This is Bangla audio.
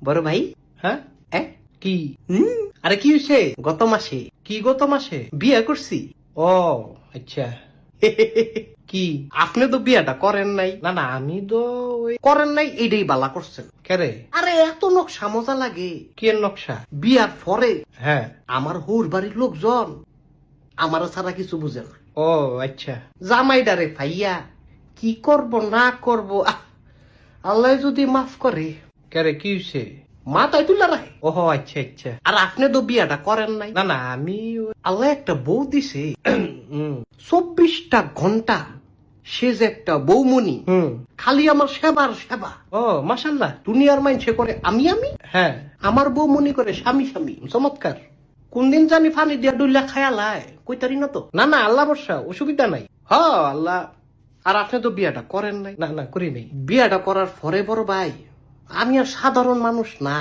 বড় ভাই। হ্যাঁ কি আরে কি হয়েছে? গত মাসে। কি গত মাসে? বিয়ে করছি। ও আচ্ছা। কি আপনি তো বিয়েটা করেন নাই? না না, আমি তো ওই করেন নাই, এইটাই বালা করছেন। কেরে আরে এত নকশা মজা লাগে কি নকশা? বিয়ার পরে। হ্যাঁ। আমার হুর বাড়ির লোকজন আমার ছাড়া কিছু বুঝে না। ও আচ্ছা। জামাইডারে ভাইয়া কি করব না করব, আল্লাহ যদি মাফ করে কেরে কি হয়েছে? মাথায় তুলে রাখে। ও আচ্ছা আচ্ছা। আর আপনি তো বিয়াটা করেন নাই। না না, আমি আল্লাহ একটা বউ দিছে 24টা ঘন্টা। সে যে একটা বৌমনি, খালি আমার সেবার সেবা। ও মাশাআল্লাহ। দুনিয়ার মাইনসে করে আমি আমি, হ্যাঁ। আমার বৌমনি করে স্বামী স্বামী। চমৎকার। কোন দিন জানি পানি দিয়া ডুল্লা খায়ালায়, কইতারি না তো। না না, আল্লাহ বর্ষা, অসুবিধা নাই। হ আল্লাহ। আর আপনি তো বিয়াটা করেন নাই। না না, করি নাই। বিয়াটা করার পরে বড় ভাই, আমি আর সাধারণ মানুষ না।